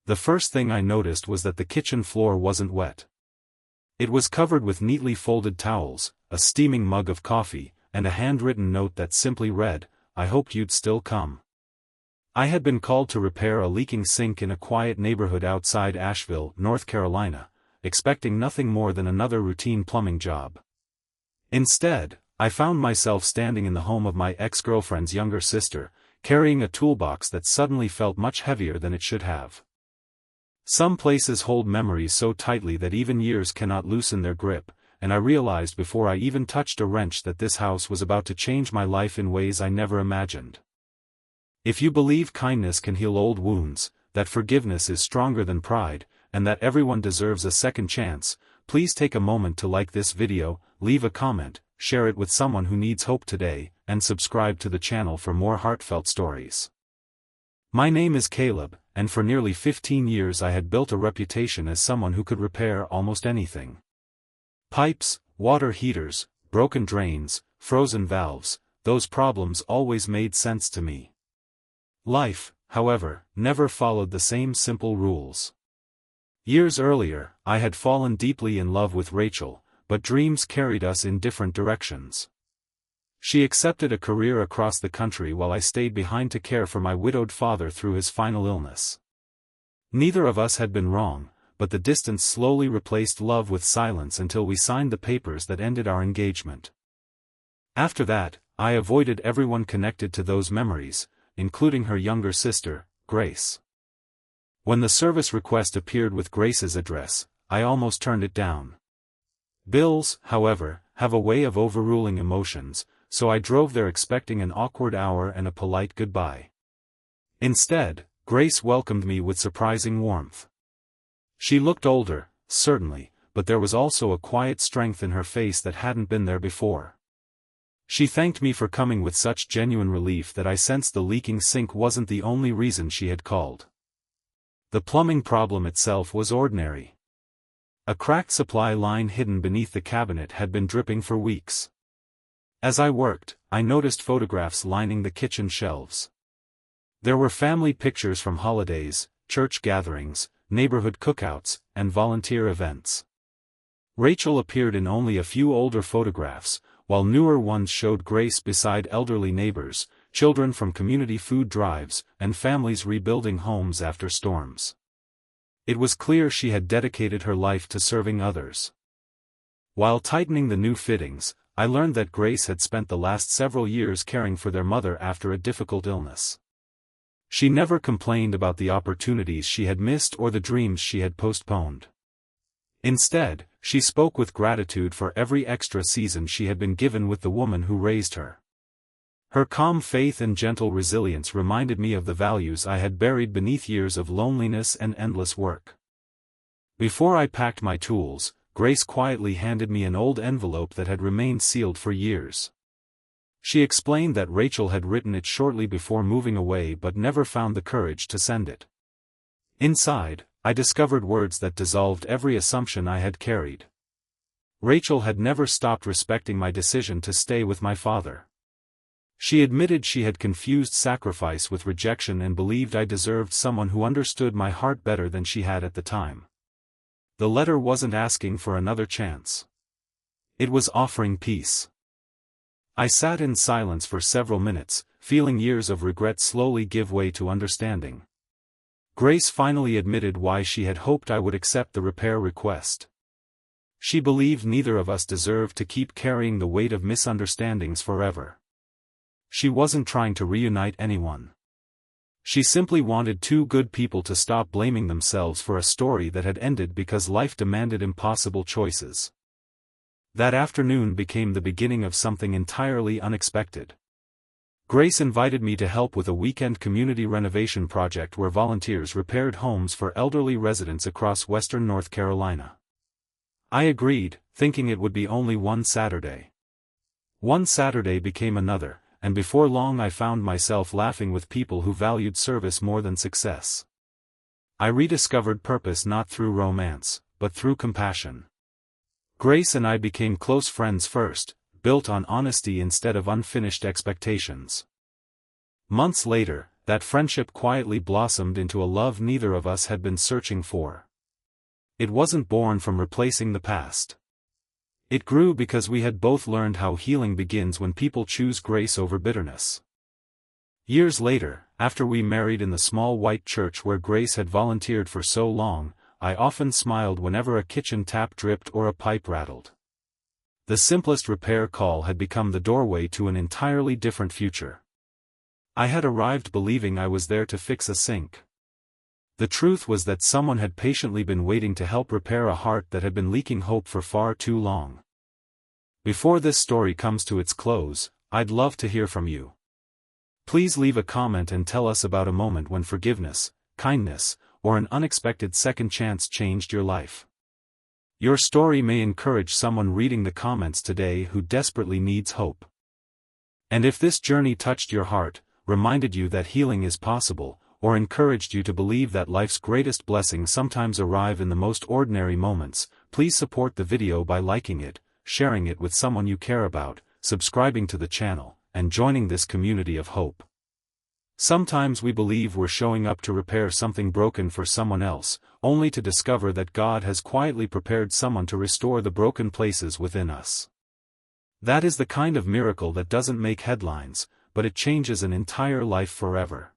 The first thing I noticed was that the kitchen floor wasn't wet. It was covered with neatly folded towels, a steaming mug of coffee, and a handwritten note that simply read, "I hoped you'd still come." I had been called to repair a leaking sink in a quiet neighborhood outside Asheville, North Carolina, expecting nothing more than another routine plumbing job. Instead, I found myself standing in the home of my ex-girlfriend's younger sister, carrying a toolbox that suddenly felt much heavier than it should have. Some places hold memories so tightly that even years cannot loosen their grip, and I realized before I even touched a wrench that this house was about to change my life in ways I never imagined. If you believe kindness can heal old wounds, that forgiveness is stronger than pride, and that everyone deserves a second chance, please take a moment to like this video, leave a comment, share it with someone who needs hope today, and subscribe to the channel for more heartfelt stories. My name is Caleb, and for nearly 15 years I had built a reputation as someone who could repair almost anything. Pipes, water heaters, broken drains, frozen valves, those problems always made sense to me. Life, however, never followed the same simple rules. Years earlier, I had fallen deeply in love with Rachel, but dreams carried us in different directions. She accepted a career across the country while I stayed behind to care for my widowed father through his final illness. Neither of us had been wrong, but the distance slowly replaced love with silence until we signed the papers that ended our engagement. After that, I avoided everyone connected to those memories, including her younger sister, Grace. When the service request appeared with Grace's address, I almost turned it down. Bills, however, have a way of overruling emotions, so I drove there expecting an awkward hour and a polite goodbye. Instead, Grace welcomed me with surprising warmth. She looked older, certainly, but there was also a quiet strength in her face that hadn't been there before. She thanked me for coming with such genuine relief that I sensed the leaking sink wasn't the only reason she had called. The plumbing problem itself was ordinary. A cracked supply line hidden beneath the cabinet had been dripping for weeks. As I worked, I noticed photographs lining the kitchen shelves. There were family pictures from holidays, church gatherings, neighborhood cookouts, and volunteer events. Rachel appeared in only a few older photographs, while newer ones showed Grace beside elderly neighbors, children from community food drives, and families rebuilding homes after storms. It was clear she had dedicated her life to serving others. While tightening the new fittings, I learned that Grace had spent the last several years caring for their mother after a difficult illness. She never complained about the opportunities she had missed or the dreams she had postponed. Instead, she spoke with gratitude for every extra season she had been given with the woman who raised her. Her calm faith and gentle resilience reminded me of the values I had buried beneath years of loneliness and endless work. Before I packed my tools, Grace quietly handed me an old envelope that had remained sealed for years. She explained that Rachel had written it shortly before moving away but never found the courage to send it. Inside, I discovered words that dissolved every assumption I had carried. Rachel had never stopped respecting my decision to stay with my father. She admitted she had confused sacrifice with rejection and believed I deserved someone who understood my heart better than she had at the time. The letter wasn't asking for another chance. It was offering peace. I sat in silence for several minutes, feeling years of regret slowly give way to understanding. Grace finally admitted why she had hoped I would accept the repair request. She believed neither of us deserved to keep carrying the weight of misunderstandings forever. She wasn't trying to reunite anyone. She simply wanted two good people to stop blaming themselves for a story that had ended because life demanded impossible choices. That afternoon became the beginning of something entirely unexpected. Grace invited me to help with a weekend community renovation project where volunteers repaired homes for elderly residents across western North Carolina. I agreed, thinking it would be only one Saturday. One Saturday became another, and before long I found myself laughing with people who valued service more than success. I rediscovered purpose not through romance, but through compassion. Grace and I became close friends first, built on honesty instead of unfinished expectations. Months later, that friendship quietly blossomed into a love neither of us had been searching for. It wasn't born from replacing the past. It grew because we had both learned how healing begins when people choose grace over bitterness. Years later, after we married in the small white church where Grace had volunteered for so long, I often smiled whenever a kitchen tap dripped or a pipe rattled. The simplest repair call had become the doorway to an entirely different future. I had arrived believing I was there to fix a sink. The truth was that someone had patiently been waiting to help repair a heart that had been leaking hope for far too long. Before this story comes to its close, I'd love to hear from you. Please leave a comment and tell us about a moment when forgiveness, kindness, or an unexpected second chance changed your life. Your story may encourage someone reading the comments today who desperately needs hope. And if this journey touched your heart, reminded you that healing is possible, or encouraged you to believe that life's greatest blessings sometimes arrive in the most ordinary moments, please support the video by liking it, sharing it with someone you care about, subscribing to the channel, and joining this community of hope. Sometimes we believe we're showing up to repair something broken for someone else, only to discover that God has quietly prepared someone to restore the broken places within us. That is the kind of miracle that doesn't make headlines, but it changes an entire life forever.